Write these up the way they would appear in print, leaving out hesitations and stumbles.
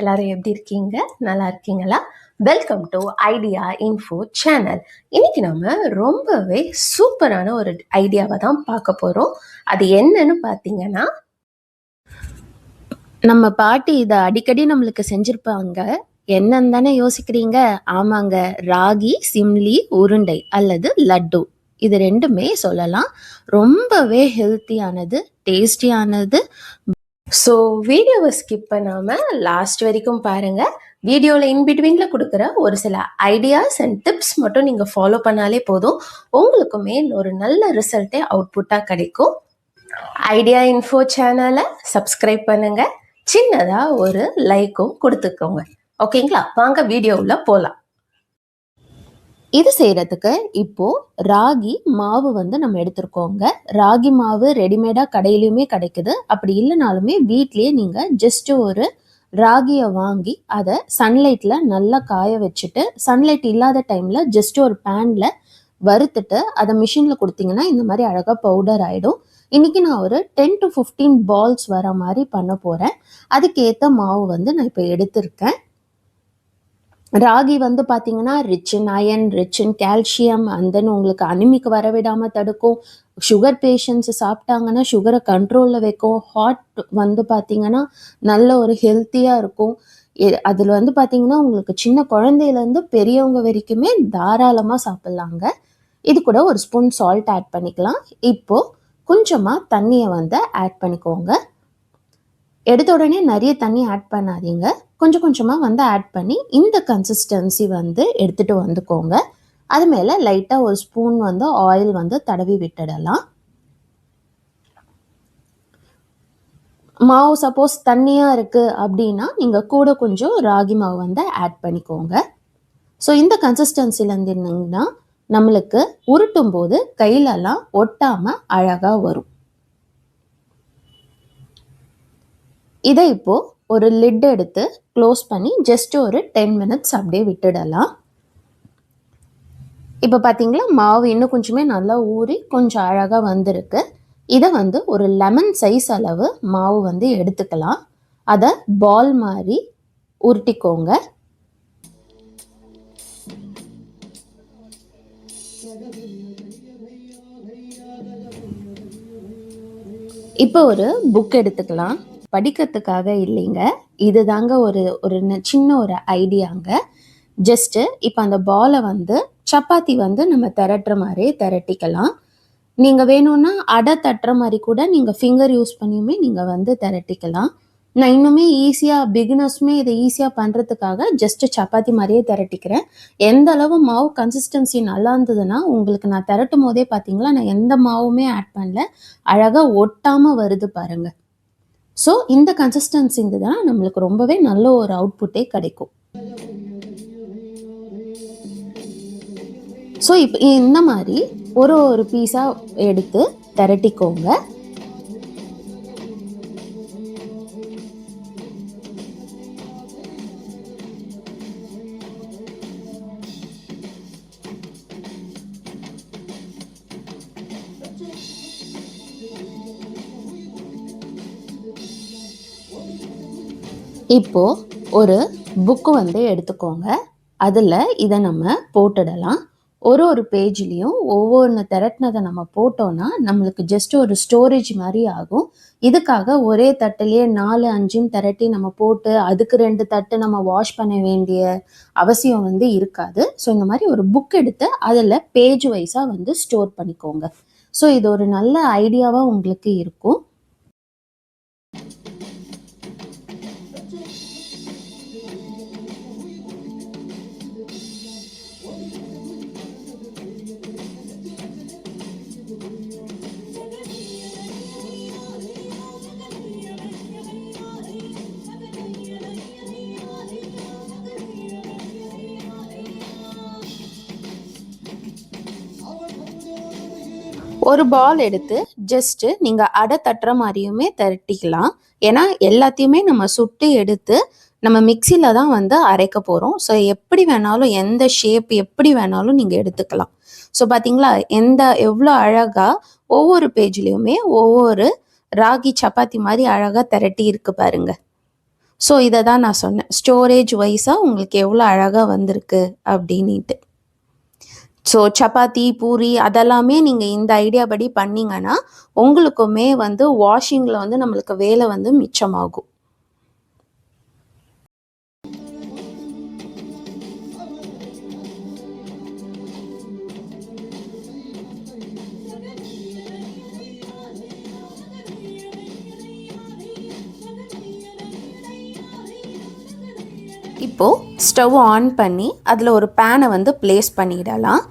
எல்லாரும் எப்படி இருக்கீங்க? நல்லா இருக்கீங்களா? Welcome to idea info channel. இன்னைக்கு நம்ம ரொம்பவே சூப்பரான ஒரு ஐடியாவை தான் பார்க்க போறோம். அது என்னன்னு பார்த்தீங்கன்னா, நம்ம பாட்டி இதை அடிக்கடி நம்மளுக்கு செஞ்சிருப்பாங்க. என்னன்னு தானே யோசிக்கிறீங்க? ஆமாங்க, ராகி சிம்லி உருண்டை அல்லது லட்டு. இது ரெண்டுமே சொல்லலாம். ரொம்பவே ஹெல்த்தியானது, டேஸ்டியானது. ஸோ வீடியோவை ஸ்கிப் பண்ணாமல் லாஸ்ட் வரைக்கும் பாருங்கள். வீடியோவில் இன்பிட்வீனில் கொடுக்குற ஒரு சில ஐடியாஸ் அண்ட் டிப்ஸ் மட்டும் நீங்கள் ஃபாலோ பண்ணாலே போதும். உங்களுக்குமே ஒரு நல்ல ரிசல்ட்டே அவுட்புட்டாக கிடைக்கும். ஐடியா இன்ஃபோ சேனலை சப்ஸ்கிரைப் பண்ணுங்கள். சின்னதாக ஒரு லைக்கும் கொடுத்துக்கோங்க. ஓகேங்களா? வாங்க வீடியோவில் போகலாம். இது செய்கிறதுக்கு இப்போது ராகி மாவு நம்ம எடுத்துருக்கோங்க. ராகி மாவு ரெடிமேடாக கடையிலையுமே கிடைக்குது. அப்படி இல்லைனாலுமே வீட்லேயே நீங்கள் ஜஸ்ட்டு ஒரு ராகியை வாங்கி அதை சன்லைட்டில் நல்லா காய வச்சுட்டு, சன்லைட் இல்லாத டைமில் ஜஸ்ட்டு ஒரு பேனில் வறுத்துட்டு அதை மிஷினில் கொடுத்தீங்கன்னா இந்த மாதிரி அழகாக பவுடர் ஆகிடும். இன்றைக்கி நான் ஒரு 10 to 15 பால்ஸ் வர மாதிரி பண்ண போகிறேன். அதுக்கேற்ற மாவு நான் இப்போ எடுத்திருக்கேன். ராகி பார்த்தீங்கன்னா rich in iron, rich in calcium, and then உங்களுக்கு அனிமிக் வரவிடாமல் தடுக்கும். சுகர் பேஷண்ட்ஸ் சாப்பிட்டாங்கன்னா சுகரை கண்ட்ரோலில் வைக்கும். ஹார்ட் பார்த்தீங்கன்னா நல்ல ஒரு ஹெல்த்தியாக இருக்கும். அதில் பார்த்தீங்கன்னா உங்களுக்கு சின்ன குழந்தையிலேருந்து பெரியவங்க வரைக்குமே தாராளமாக சாப்பிட்லாங்க. இது கூட ஒரு ஸ்பூன் சால்ட் ஆட் பண்ணிக்கலாம். இப்போது கொஞ்சமாக தண்ணியை ஆட் பண்ணிக்கோங்க. எடுத்த உடனே நிறைய தண்ணி ஆட் பண்ணாதீங்க. கொஞ்சம் கொஞ்சமாக ஆட் பண்ணி இந்த கன்சிஸ்டன்சி எடுத்துகிட்டு வந்துக்கோங்க. அது மேலே லைட்டாக ஒரு ஸ்பூன் ஆயில் தடவி விட்டுடலாம். மாவு சப்போஸ் தண்ணியாக இருக்குது அப்படின்னா நீங்கள் கூட கொஞ்சம் ராகி மாவு ஆட் பண்ணிக்கோங்க. ஸோ இந்த கன்சிஸ்டன்சியில் இருந்தீங்கன்னா நம்மளுக்கு உருட்டும் போது கையிலலாம் ஒட்டாமல் அழகாக வரும். இதை இப்போது ஒரு லிட் எடுத்து க்ளோஸ் பண்ணி ஜஸ்ட் ஒரு 10 minutes அப்படியே விட்டுடலாம். இப்போ பார்த்தீங்களா மாவு இன்னும் கொஞ்சமே நல்லா ஊறி கொஞ்சம் அழகாக வந்திருக்கு. இதை ஒரு லெமன் சைஸ் அளவு மாவு எடுத்துக்கலாம். அதை பால் மாதிரி உருட்டிக்கோங்க. இப்போ ஒரு புக் எடுத்துக்கலாம். படிக்கிறதுக்காக இல்லைங்க, இது தாங்க ஒரு சின்ன ஒரு ஐடியாங்க. ஜஸ்ட்டு இப்போ அந்த பாலை சப்பாத்தி நம்ம திரட்டுற மாதிரியே திரட்டிக்கலாம். நீங்கள் வேணும்னா அடை தட்டுற மாதிரி கூட நீங்கள் ஃபிங்கர் யூஸ் பண்ணியுமே நீங்கள் திரட்டிக்கலாம். நான் இன்னுமே ஈஸியாக பிகினர்ஸுமே இதை ஈஸியாக பண்ணுறதுக்காக ஜஸ்ட்டு சப்பாத்தி மாதிரியே திரட்டிக்கிறேன். எந்த அளவு மாவு கன்சிஸ்டன்சி நல்லா இருந்ததுன்னா உங்களுக்கு நான் திரட்டும் போதே பார்த்தீங்களா நான் எந்த மாவுமே ஆட் பண்ணல, அழகாக ஒட்டாமல் வருது பாருங்கள். ஸோ இந்த கன்சிஸ்டன்சி இருந்ததுன்னா நம்மளுக்கு ரொம்பவே நல்ல ஒரு அவுட்புட்டே கிடைக்கும். ஸோ இப்போ இந்த மாதிரி ஒரு பீஸாக எடுத்து திரட்டிக்கோங்க. இப்போது ஒரு புக்கு எடுத்துக்கோங்க. அதில் இதை நம்ம போட்டுடலாம். ஒரு பேஜ்லேயும் ஒவ்வொன்று திரட்டினதை நம்ம போட்டோன்னா நம்மளுக்கு ஜஸ்ட் ஒரு ஸ்டோரேஜ் மாதிரி ஆகும். இதுக்காக ஒரே தட்டுலேயே 4-5 திரட்டி நம்ம போட்டு அதுக்கு 2 தட்டு நம்ம வாஷ் பண்ண வேண்டிய அவசியம் இருக்காது. ஸோ இந்த மாதிரி ஒரு புக் எடுத்து அதில் பேஜ் வைஸாக ஸ்டோர் பண்ணிக்கோங்க. ஸோ இது ஒரு நல்ல ஐடியாவாக உங்களுக்கு இருக்கும். ஒரு பால் எடுத்து ஜஸ்ட்டு நீங்கள் அடை தட்டுற மாதிரியுமே திரட்டிக்கலாம். ஏன்னா எல்லாத்தையுமே நம்ம சுட்டு எடுத்து நம்ம மிக்சியில் தான் அரைக்க போகிறோம். ஸோ எப்படி வேணாலும் எந்த ஷேப் எப்படி வேணாலும் நீங்கள் எடுத்துக்கலாம். ஸோ பார்த்தீங்களா எவ்வளோ அழகாக ஒவ்வொரு பேஜ்லேயுமே ஒவ்வொரு ராகி சப்பாத்தி மாதிரி அழகாக திரட்டி இருக்கு பாருங்க. ஸோ இதை தான் நான் சொன்னேன், ஸ்டோரேஜ் வைஸாக உங்களுக்கு எவ்வளோ அழகாக வந்திருக்கு அப்படின்ட்டு. ஸோ சப்பாத்தி, பூரி அதெல்லாமே நீங்கள் இந்த ஐடியா படி பண்ணிங்கன்னா உங்களுக்குமே வந்து வாஷிங்கில் வந்து நம்மளுக்கு வேலை வந்து மிச்சமாகும். இப்போது ஸ்டவ் ஆன் பண்ணி அதில் ஒரு பேனை வந்து ப்ளேஸ் பண்ணிடலாம்.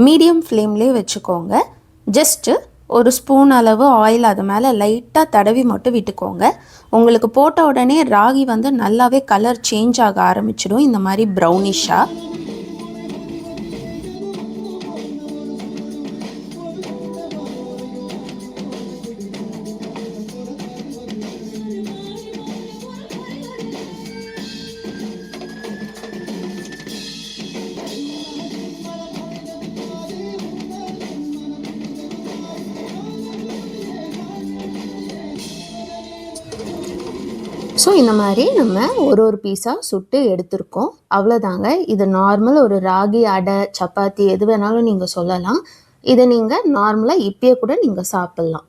மீடியம் ஃப்ளேம்லேயே வச்சுக்கோங்க. ஜஸ்ட்டு ஒரு ஸ்பூன் அளவு ஆயில் அது மேலே லைட்டாக தடவி மட்டும் விட்டுக்கோங்க. உங்களுக்கு போட்ட உடனே ராகி வந்து நல்லாவே கலர் சேஞ்ச் ஆக ஆரம்பிச்சிடும், இந்த மாதிரி ப்ரௌனிஷாக. ஸோ இந்த மாதிரி நம்ம ஒரு பீஸாக சுட்டு எடுத்திருக்கோம். அவ்வளோதாங்க. இது நார்மல் ஒரு ராகி அடை, சப்பாத்தி எது வேணாலும் நீங்கள் சொல்லலாம். இதை நீங்கள் நார்மலாக இப்பயே கூட நீங்கள் சாப்பிட்லாம்.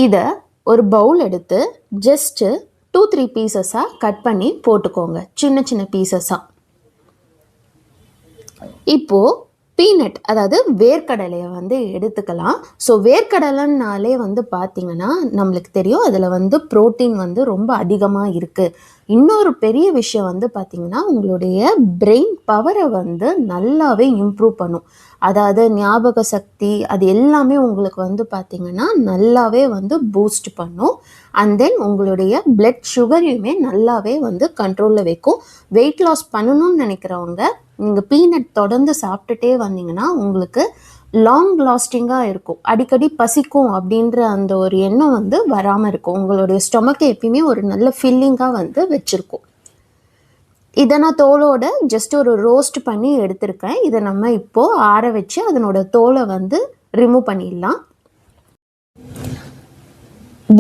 இதை ஒரு பவுல் எடுத்து ஜஸ்ட்டு 2-3 பீசஸாக கட் பண்ணி போட்டுக்கோங்க, சின்ன சின்ன பீசஸாக. இப்போது பீனட், அதாவது வேர்க்கடலையை வந்து எடுத்துக்கலாம். ஸோ வேர்க்கடலைன்னாலே வந்து பார்த்திங்கன்னா நம்மளுக்கு தெரியும் அதில் வந்து ப்ரோட்டீன் வந்து ரொம்ப அதிகமாக இருக்குது. இன்னொரு பெரிய விஷயம் வந்து பார்த்திங்கன்னா உங்களுடைய பிரெயின் பவரை வந்து நல்லாவே இம்ப்ரூவ் பண்ணும். அதாவது ஞாபக சக்தி அது எல்லாமே உங்களுக்கு வந்து பார்த்திங்கன்னா நல்லாவே வந்து பூஸ்ட் பண்ணும். அண்ட் தென் உங்களுடைய பிளட் சுகரையுமே நல்லாவே வந்து கண்ட்ரோலில் வைக்கும். வெயிட் லாஸ் பண்ணணும்னு நினைக்கிறவங்க நீங்கள் பீனட் தொடர்ந்து சாப்பிட்டுட்டே வந்தீங்கன்னா உங்களுக்கு லாங் லாஸ்டிங்காக இருக்கும். அடிக்கடி பசிக்கும் அப்படின்ற அந்த ஒரு எண்ணம் வந்து வராமல் இருக்கும். உங்களுடைய ஸ்டொமக்கை எப்பயுமே ஒரு நல்ல ஃபில்லிங்காக வந்து வச்சுருக்கும். இதை நான் தோலோட ஜஸ்ட் ஒரு ரோஸ்ட் பண்ணி எடுத்திருக்கேன். இதை நம்ம இப்போது ஆற வச்சு அதனோட தோலை வந்து ரிமூவ் பண்ணிடலாம்.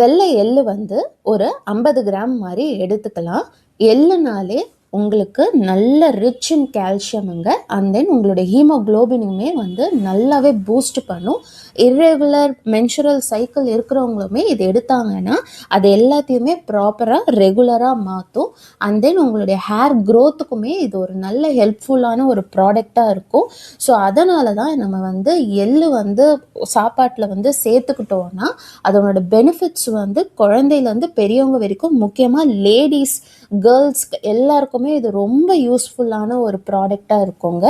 வெள்ளை எள்ளு வந்து ஒரு 50 கிராம் மாதிரி எடுத்துக்கலாம். எள்ளுனாலே உங்களுக்கு நல்ல ரிச் இன் கால்சியமுங்க. அண்ட் தென் உங்களுடைய ஹீமோக்ளோபினுமே வந்து நல்லாவே பூஸ்ட் பண்ணும். இர்ரெகுலர் மென்சுரல் சைக்கிள் இருக்கிறவங்களுமே இது எடுத்தாங்கன்னா அது எல்லாத்தையுமே ப்ராப்பராக ரெகுலராக மாற்றும். அண்ட் தென் உங்களுடைய ஹேர் க்ரோத்துக்குமே இது ஒரு நல்ல ஹெல்ப்ஃபுல்லான ஒரு ப்ராடக்டாக இருக்கும். ஸோ அதனால தான் நம்ம வந்து எள்ளு வந்து சாப்பாட்டில் வந்து சேர்த்துக்கிட்டோன்னா அதனோட பெனிஃபிட்ஸ் வந்து குழந்தையிலேருந்து பெரியவங்க வரைக்கும், முக்கியமாக லேடிஸ், கேர்ள்ஸ் எல்லாருக்குமே இது ரொம்ப யூஸ்ஃபுல்லான ஒரு ப்ராடக்டாக இருக்குங்க.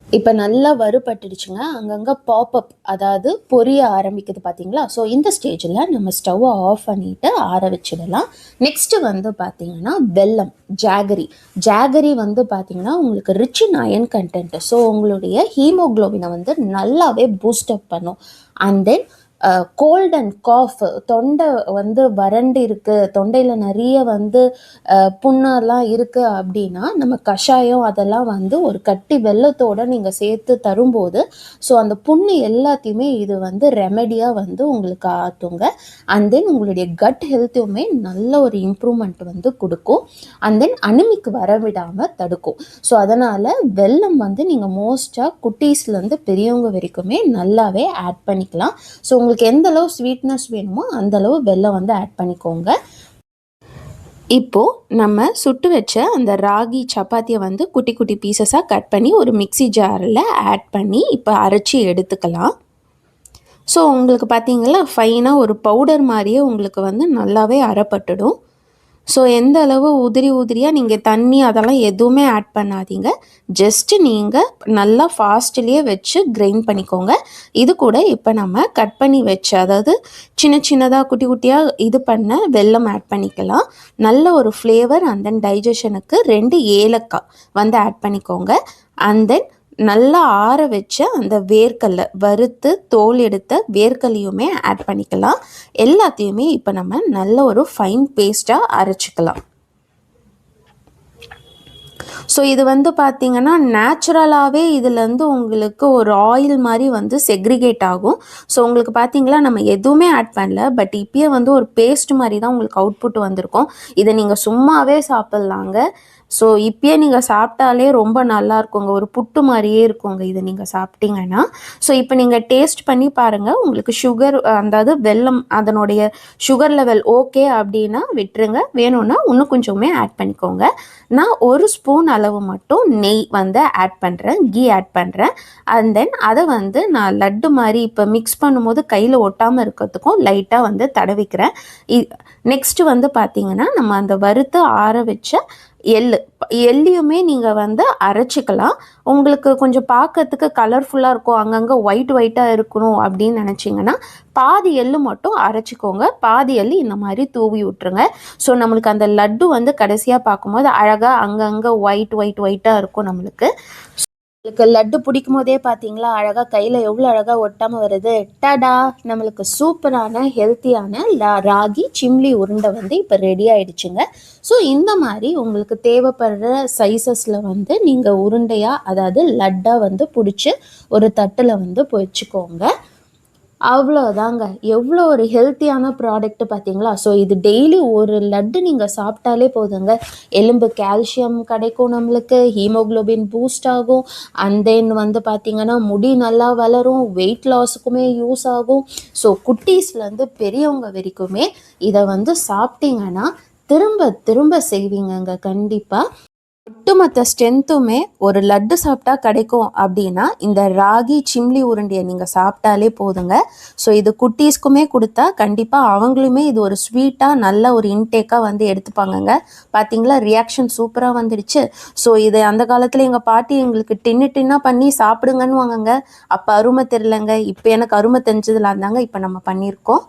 இப்போ நல்லா வறுபட்டுடுச்சுங்க. அங்கங்கே பாப்அப், அதாவது பொரிய ஆரம்பிக்குது பார்த்தீங்களா? ஸோ இந்த ஸ்டேஜில் நம்ம ஸ்டவ்வை ஆஃப் பண்ணிவிட்டு ஆற வச்சிடலாம். நெக்ஸ்ட்டு வந்து பார்த்திங்கன்னா வெல்லம், ஜாகரி வந்து பார்த்திங்கன்னா உங்களுக்கு rich in iron content. So உங்களுடைய ஹீமோக்ளோபினை வந்து நல்லாவே பூஸ்டப் பண்ணும். And then cold and cough, தொண்டை வந்து வறண்டு இருக்குது, தொண்டையில் நிறைய வந்து புண்ணெல்லாம் இருக்குது அப்படின்னா நம்ம கஷாயம் அதெல்லாம் வந்து ஒரு கட்டி வெல்லத்தோடு நீங்கள் சேர்த்து தரும்போது ஸோ அந்த புண்ணு எல்லாத்தையுமே இது வந்து ரெமெடியாக வந்து உங்களுக்கு ஆற்றுங்க. அண்ட் தென் உங்களுடைய கட் ஹெல்த்தையுமே நல்ல ஒரு இம்ப்ரூவ்மெண்ட் வந்து கொடுக்கும். அண்ட் தென் அனிமிக் வரவிடாமல் தடுக்கும். ஸோ அதனால் வெல்லம் வந்து நீங்கள் மோஸ்ட்டாக குட்டீஸ்லேருந்து பெரியவங்க வரைக்குமே நல்லாவே ஆட் பண்ணிக்கலாம். ஸோ உங்களுக்கு எந்த அளவு ஸ்வீட்னஸ் வேணுமோ அந்த அளவு வெல்லம் வந்து ஆட் பண்ணிக்கோங்க. இப்போது நம்ம சுட்டு வச்ச அந்த ராகி சப்பாத்தியை வந்து குட்டி குட்டி பீசஸாக கட் பண்ணி ஒரு மிக்ஸி ஜாரில் ஆட் பண்ணி இப்போ அரைச்சி எடுத்துக்கலாம். ஸோ உங்களுக்கு பார்த்தீங்களா ஃபைனாக ஒரு பவுடர் மாதிரியே உங்களுக்கு வந்து நல்லாவே அரைப்பட்டுடும். ஸோ எந்த அளவு உதிரியாக நீங்கள் தண்ணி அதெல்லாம் எதுவுமே ஆட் பண்ணாதீங்க. ஜஸ்ட்டு நீங்கள் நல்லா ஃபாஸ்ட்லேயே வச்சு கிரைண்ட் பண்ணிக்கோங்க. இது கூட இப்போ நம்ம கட் பண்ணி வச்சு, அதாவது சின்னதாக குட்டியாக இது பண்ண வெல்லம் ஆட் பண்ணிக்கலாம். நல்ல ஒரு ஃப்ளேவர். அண்ட் தென் டைஜஷனுக்கு 2 ஏலக்காய் வந்து ஆட் பண்ணிக்கோங்க. அண்ட் தென் நல்லா ஆற வச்ச அந்த வேர்க்கடலை, வறுத்து தோல் எடுத்த வேர்க்கடலையுமே ஆட் பண்ணிக்கலாம். எல்லாத்தையுமே இப்போ நம்ம நல்ல ஒரு ஃபைன் பேஸ்ட்டாக அரைச்சிக்கலாம். ஸோ இது வந்து பார்த்தீங்கன்னா நேச்சுரலாகவே இதுலேருந்து உங்களுக்கு ஒரு ஆயில் மாதிரி வந்து செக்ரிகேட் ஆகும். ஸோ உங்களுக்கு பார்த்தீங்களா நம்ம எதுவுமே ஆட் பண்ணல. பட் இப்பயே வந்து ஒரு பேஸ்ட் மாதிரி தான் உங்களுக்கு அவுட்புட் வந்திருக்கும். இதை நீங்கள் சும்மாவே சாப்பிட்லாங்க. ஸோ இப்பயே நீங்கள் சாப்பிட்டாலே ரொம்ப நல்லா இருக்குங்க. ஒரு புட்டு மாதிரியே இருக்குங்க இதை நீங்கள் சாப்பிட்டீங்கன்னா. ஸோ இப்போ நீங்கள் டேஸ்ட் பண்ணி பாருங்கள். உங்களுக்கு சுகர் அதாவது வெல்லம் அதனுடைய சுகர் லெவல் ஓகே அப்படின்னா விட்டுருங்க. வேணும்னா இன்னும் கொஞ்சமே ஆட் பண்ணிக்கோங்க. நான் 1 ஸ்பூன் அளவு மட்டும் நெய் வந்து ஆட் பண்ணுறேன், கீ ஆட் பண்ணுறேன். அண்ட் தென் அதை வந்து நான் லட்டு மாதிரி இப்போ மிக்ஸ் பண்ணும்போது கையில் ஒட்டாமல் இருக்கிறதுக்கும் லைட்டாக வந்து தடவிக்கிறேன். நெக்ஸ்ட்டு வந்து பார்த்திங்கன்னா நம்ம அந்த வறுத்து ஆற வச்ச எள்ளையுமே நீங்கள் வந்து அரைச்சிக்கலாம். உங்களுக்கு கொஞ்சம் பார்க்கறதுக்கு கலர்ஃபுல்லாக இருக்கும், அங்கங்கே ஒயிட்டாக இருக்கணும் அப்படின்னு நினச்சிங்கன்னா பாதி எள்ளு மட்டும் அரைச்சிக்கோங்க, பாதி எள்ளு இந்த மாதிரி தூவி விட்டுருங்க. ஸோ நம்மளுக்கு அந்த லட்டு வந்து கடைசியாக பார்க்கும்போது அழகாக அங்கங்கே ஒயிட்டாக இருக்கும் நம்மளுக்கு. நம்மளுக்கு லட்டு பிடிக்கும் போதே பார்த்தீங்களா அழகாக கையில் எவ்வளோ அழகாக ஒட்டாமல் வருது. டடா, நம்மளுக்கு சூப்பரான ஹெல்த்தியான ராகி சிம்லி உருண்டை வந்து இப்போ ரெடி ஆகிடுச்சுங்க. ஸோ இந்த மாதிரி உங்களுக்கு தேவைப்படுற சைஸஸில் வந்து நீங்கள் உருண்டையாக அதாவது லட்டாக வந்து பிடிச்சி ஒரு தட்டில் வந்து வச்சுக்கோங்க. அவ்வளோதாங்க. எவ்வளோ ஒரு ஹெல்த்தியான ப்ராடக்ட்டு பார்த்தீங்களா? ஸோ இது டெய்லி ஒரு லட்டு நீங்கள் சாப்பிட்டாலே போதுங்க. எலும்பு கால்சியம் கிடைக்கும் நம்மளுக்கு, ஹீமோக்ளோபின் பூஸ்ட் ஆகும். அண்ட் தென் வந்து பார்த்திங்கன்னா முடி நல்லா வளரும், வெயிட் லாஸுக்குமே யூஸ் ஆகும். ஸோ குட்டீஸ்லேருந்து பெரியவங்க வரைக்குமே இதை வந்து சாப்பிட்டீங்கன்னா திரும்ப திரும்ப செய்வீங்கங்க கண்டிப்பாக. ஒட்டுமொத்த ஸ்ட்ரென்த்துமே ஒரு லட்டு சாப்பிட்டா கிடைக்கும் அப்படின்னா இந்த ராகி சிம்லி உருண்டையை நீங்கள் சாப்பிட்டாலே போதுங்க. ஸோ இது குட்டீஸ்க்குமே கொடுத்தா கண்டிப்பாக அவங்களுமே இது ஒரு ஸ்வீட்டாக நல்ல ஒரு இன்டேக்காக வந்து எடுத்துப்பாங்கங்க. பார்த்தீங்களா ரியாக்ஷன் சூப்பராக வந்துடுச்சு. ஸோ இதை அந்த காலத்தில் எங்கள் பாட்டி எங்களுக்கு டின்னாக பண்ணி சாப்பிடுங்கன்னு வாங்கங்க. அப்போ அருமை தெரிலங்க. இப்போ எனக்கு அருமை தெரிஞ்சதில் இருந்தாங்க இப்போ நம்ம பண்ணியிருக்கோம்.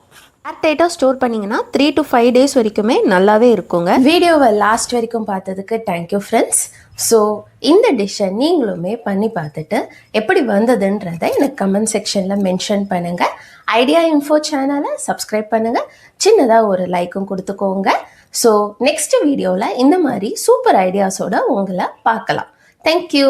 ஏர்டைட்டாக ஸ்டோர் பண்ணிங்கன்னா 3 to 5 days வரைக்குமே நல்லாவே இருக்குங்க. வீடியோவை லாஸ்ட் வரைக்கும் பார்த்ததுக்கு தேங்க்யூ ஃப்ரெண்ட்ஸ். ஸோ இந்த டிஷ்ஷை நீங்களுமே பண்ணி பார்த்துட்டு எப்படி வந்ததுன்றதை எனக்கு கமெண்ட் செக்ஷனில் மென்ஷன் பண்ணுங்கள். ஐடியா இன்ஃபோ சேனலை சப்ஸ்கிரைப் பண்ணுங்கள், சின்னதாக ஒரு லைக்கும் கொடுத்துக்கோங்க. ஸோ நெக்ஸ்ட் வீடியோவில் இந்த மாதிரி சூப்பர் ஐடியாஸோடு உங்களை பார்க்கலாம். தேங்க்யூ.